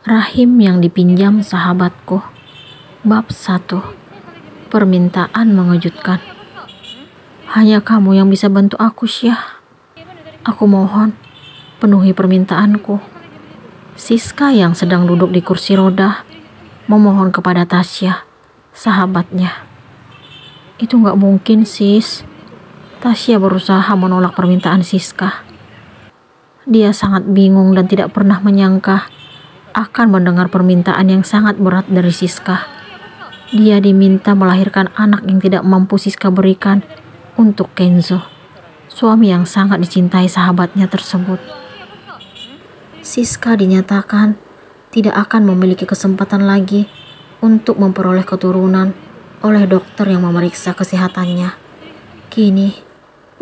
Rahim yang dipinjam sahabatku. Bab 1. Permintaan mengejutkan. Hanya kamu yang bisa bantu aku, Syah. Aku mohon, penuhi permintaanku. Siska yang sedang duduk di kursi roda memohon kepada Tasya, sahabatnya. Itu gak mungkin, sis. Tasya berusaha menolak permintaan Siska. Dia sangat bingung dan tidak pernah menyangka akan mendengar permintaan yang sangat berat dari Siska. Dia diminta melahirkan anak yang tidak mampu Siska berikan untuk Kenzo, suami yang sangat dicintai sahabatnya tersebut. Siska dinyatakan tidak akan memiliki kesempatan lagi untuk memperoleh keturunan oleh dokter yang memeriksa kesehatannya. Kini,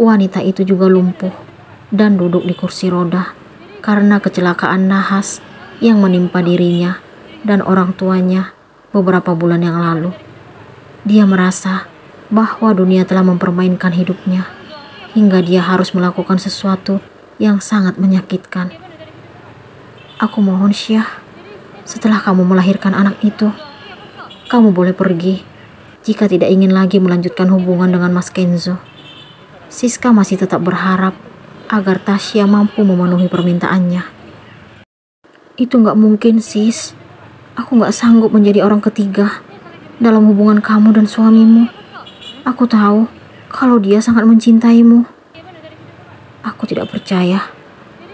wanita itu juga lumpuh dan duduk di kursi roda karena kecelakaan nahas yang menimpa dirinya dan orang tuanya beberapa bulan yang lalu. Dia merasa bahwa dunia telah mempermainkan hidupnya hingga dia harus melakukan sesuatu yang sangat menyakitkan. Aku mohon, Syah, setelah kamu melahirkan anak itu, kamu boleh pergi jika tidak ingin lagi melanjutkan hubungan dengan Mas Kenzo. Siska masih tetap berharap agar Tasya mampu memenuhi permintaannya. Itu gak mungkin, sis. Aku gak sanggup menjadi orang ketiga dalam hubungan kamu dan suamimu. Aku tahu kalau dia sangat mencintaimu. Aku tidak percaya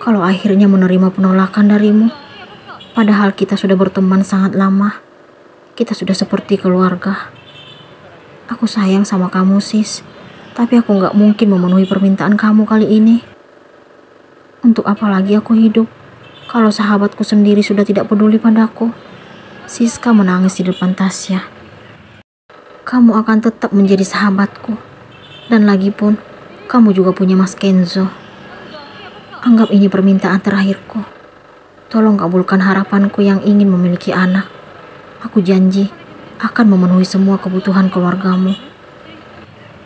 kalau akhirnya menerima penolakan darimu. Padahal kita sudah berteman sangat lama. Kita sudah seperti keluarga. Aku sayang sama kamu, sis. Tapi aku gak mungkin memenuhi permintaan kamu kali ini. Untuk apa lagi aku hidup kalau sahabatku sendiri sudah tidak peduli padaku? Siska menangis di depan Tasya. Kamu akan tetap menjadi sahabatku. Dan lagi pun, kamu juga punya Mas Kenzo. Anggap ini permintaan terakhirku. Tolong kabulkan harapanku yang ingin memiliki anak. Aku janji akan memenuhi semua kebutuhan keluargamu.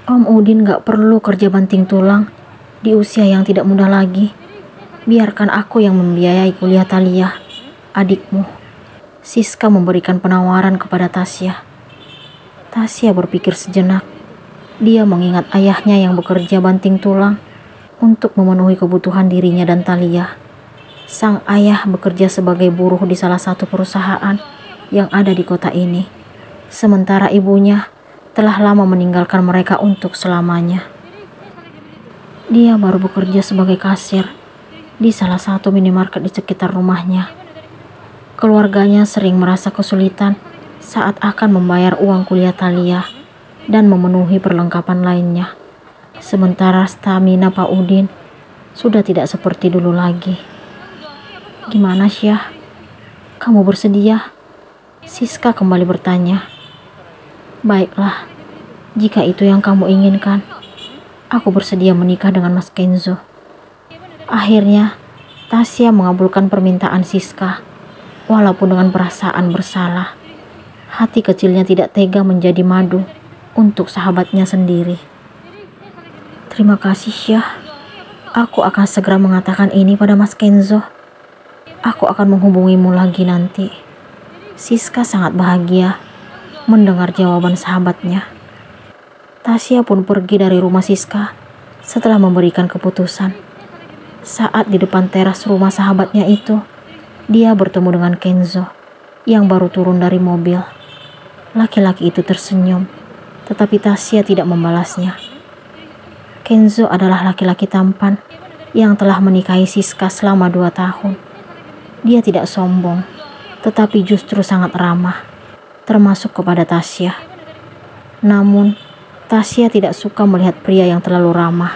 Om Udin gak perlu kerja banting tulang di usia yang tidak muda lagi. Biarkan aku yang membiayai kuliah Talia, adikmu. Siska memberikan penawaran kepada Tasya. Tasya berpikir sejenak. Dia mengingat ayahnya yang bekerja banting tulang untuk memenuhi kebutuhan dirinya dan Talia. Sang ayah bekerja sebagai buruh di salah satu perusahaan yang ada di kota ini. Sementara ibunya telah lama meninggalkan mereka untuk selamanya. Dia baru bekerja sebagai kasir di salah satu minimarket di sekitar rumahnya. Keluarganya sering merasa kesulitan saat akan membayar uang kuliah Talia dan memenuhi perlengkapan lainnya. Sementara stamina Pak Udin sudah tidak seperti dulu lagi. Gimana, Syah? Kamu bersedia? Siska kembali bertanya. Baiklah, jika itu yang kamu inginkan, aku bersedia menikah dengan Mas Kenzo. Akhirnya, Tasya mengabulkan permintaan Siska, walaupun dengan perasaan bersalah. Hati kecilnya tidak tega menjadi madu untuk sahabatnya sendiri. Terima kasih, Syah. Aku akan segera mengatakan ini pada Mas Kenzo. Aku akan menghubungimu lagi nanti. Siska sangat bahagia mendengar jawaban sahabatnya. Tasya pun pergi dari rumah Siska setelah memberikan keputusan. Saat di depan teras rumah sahabatnya itu, dia bertemu dengan Kenzo yang baru turun dari mobil. Laki-laki itu tersenyum, tetapi Tasya tidak membalasnya. Kenzo adalah laki-laki tampan yang telah menikahi Siska selama 2 tahun. Dia tidak sombong, tetapi justru sangat ramah, termasuk kepada Tasya. Namun, Tasya tidak suka melihat pria yang terlalu ramah.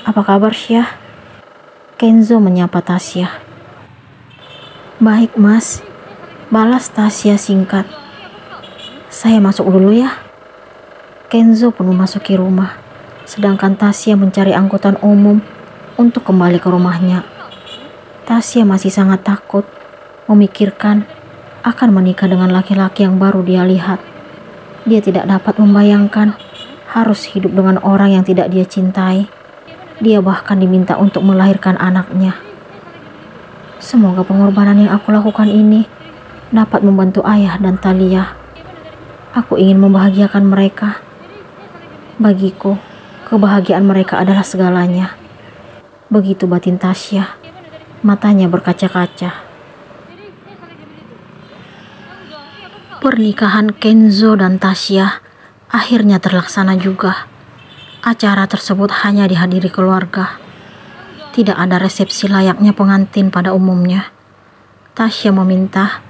Apa kabar, Syah? Kenzo menyapa Tasya. Baik, Mas. Balas Tasya singkat. Saya masuk dulu ya. Kenzo pun memasuki rumah, sedangkan Tasya mencari angkutan umum untuk kembali ke rumahnya. Tasya masih sangat takut memikirkan akan menikah dengan laki-laki yang baru dia lihat. Dia tidak dapat membayangkan harus hidup dengan orang yang tidak dia cintai. Dia bahkan diminta untuk melahirkan anaknya. Semoga pengorbanan yang aku lakukan ini dapat membantu ayah dan Thalia. Aku ingin membahagiakan mereka. Bagiku, kebahagiaan mereka adalah segalanya. Begitu batin Tasya, matanya berkaca-kaca. Pernikahan Kenzo dan Tasya akhirnya terlaksana juga. Acara tersebut hanya dihadiri keluarga. Tidak ada resepsi layaknya pengantin pada umumnya. Tasya meminta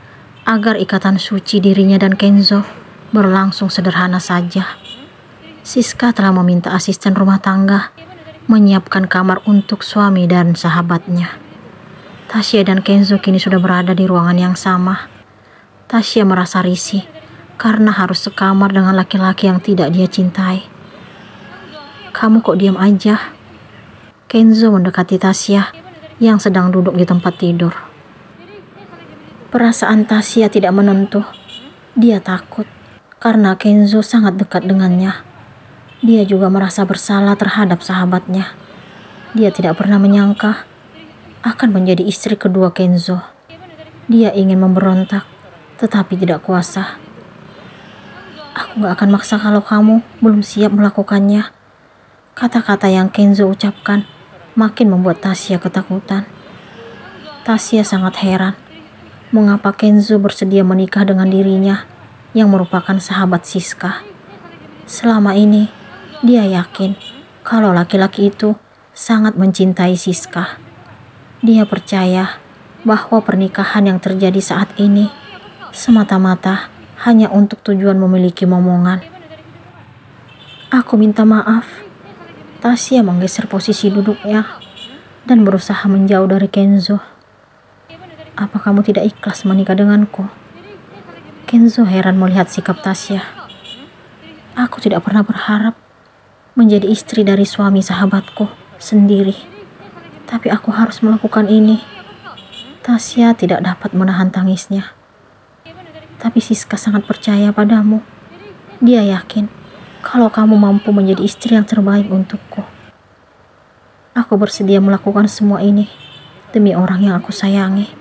agar ikatan suci dirinya dan Kenzo berlangsung sederhana saja. Siska telah meminta asisten rumah tangga menyiapkan kamar untuk suami dan sahabatnya. Tasya dan Kenzo kini sudah berada di ruangan yang sama. Tasya merasa risih karena harus sekamar dengan laki-laki yang tidak dia cintai. Kamu kok diam aja? Kenzo mendekati Tasya yang sedang duduk di tempat tidur. Perasaan Tasya tidak menentu. Dia takut karena Kenzo sangat dekat dengannya. Dia juga merasa bersalah terhadap sahabatnya. Dia tidak pernah menyangka akan menjadi istri kedua Kenzo. Dia ingin memberontak, tetapi tidak kuasa. Aku gak akan maksa kalau kamu belum siap melakukannya. Kata-kata yang Kenzo ucapkan makin membuat Tasya ketakutan. Tasya sangat heran mengapa Kenzo bersedia menikah dengan dirinya yang merupakan sahabat Siska. Selama ini dia yakin kalau laki-laki itu sangat mencintai Siska. Dia percaya bahwa pernikahan yang terjadi saat ini semata-mata hanya untuk tujuan memiliki momongan. Aku minta maaf. Tasya menggeser posisi duduknya dan berusaha menjauh dari Kenzo. Apa kamu tidak ikhlas menikah denganku? Kenzo heran melihat sikap Tasya. Aku tidak pernah berharap menjadi istri dari suami sahabatku sendiri. Tapi aku harus melakukan ini. Tasya tidak dapat menahan tangisnya. Tapi Siska sangat percaya padamu. Dia yakin kalau kamu mampu menjadi istri yang terbaik untukku. Aku bersedia melakukan semua ini demi orang yang aku sayangi.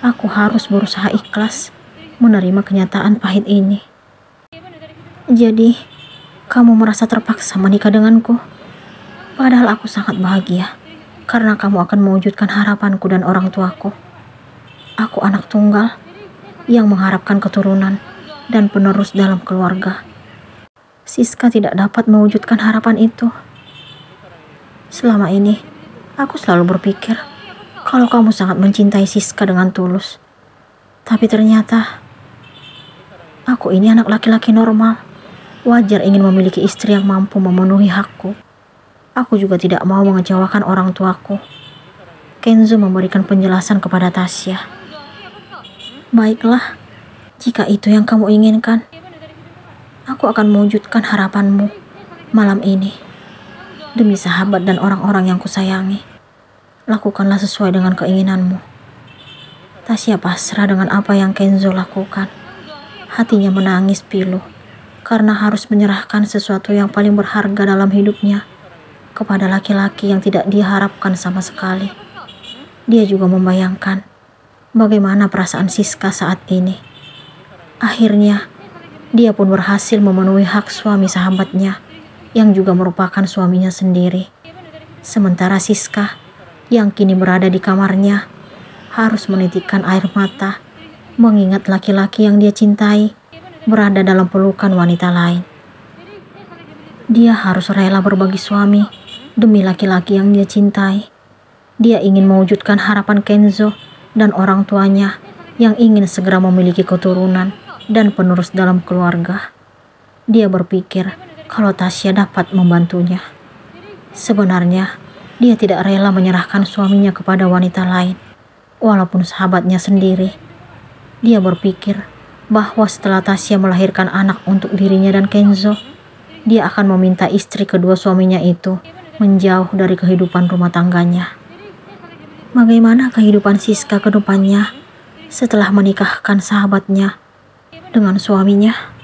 Aku harus berusaha ikhlas menerima kenyataan pahit ini. Jadi, kamu merasa terpaksa menikah denganku? Padahal aku sangat bahagia karena kamu akan mewujudkan harapanku dan orang tuaku. Aku anak tunggal yang mengharapkan keturunan dan penerus dalam keluarga. Siska tidak dapat mewujudkan harapan itu. Selama ini, aku selalu berpikir kalau kamu sangat mencintai Siska dengan tulus. Tapi ternyata, aku ini anak laki-laki normal. Wajar ingin memiliki istri yang mampu memenuhi hakku. Aku juga tidak mau mengecewakan orang tuaku. Kenzo memberikan penjelasan kepada Tasya. Baiklah, jika itu yang kamu inginkan, aku akan mewujudkan harapanmu malam ini. Demi sahabat dan orang-orang yang kusayangi, lakukanlah sesuai dengan keinginanmu. Tasya pasrah dengan apa yang Kenzo lakukan. Hatinya menangis pilu karena harus menyerahkan sesuatu yang paling berharga dalam hidupnya kepada laki-laki yang tidak diharapkan sama sekali. Dia juga membayangkan bagaimana perasaan Siska saat ini. Akhirnya, dia pun berhasil memenuhi hak suami sahabatnya yang juga merupakan suaminya sendiri. Sementara Siska yang kini berada di kamarnya harus menitikkan air mata mengingat laki-laki yang dia cintai berada dalam pelukan wanita lain. Dia harus rela berbagi suami demi laki-laki yang dia cintai. Dia ingin mewujudkan harapan Kenzo dan orang tuanya yang ingin segera memiliki keturunan dan penerus dalam keluarga. Dia berpikir kalau Tasya dapat membantunya. Sebenarnya, dia tidak rela menyerahkan suaminya kepada wanita lain, walaupun sahabatnya sendiri. Dia berpikir bahwa setelah Tasya melahirkan anak untuk dirinya dan Kenzo, dia akan meminta istri kedua suaminya itu menjauh dari kehidupan rumah tangganya. Bagaimana kehidupan Siska ke depannya setelah menikahkan sahabatnya dengan suaminya?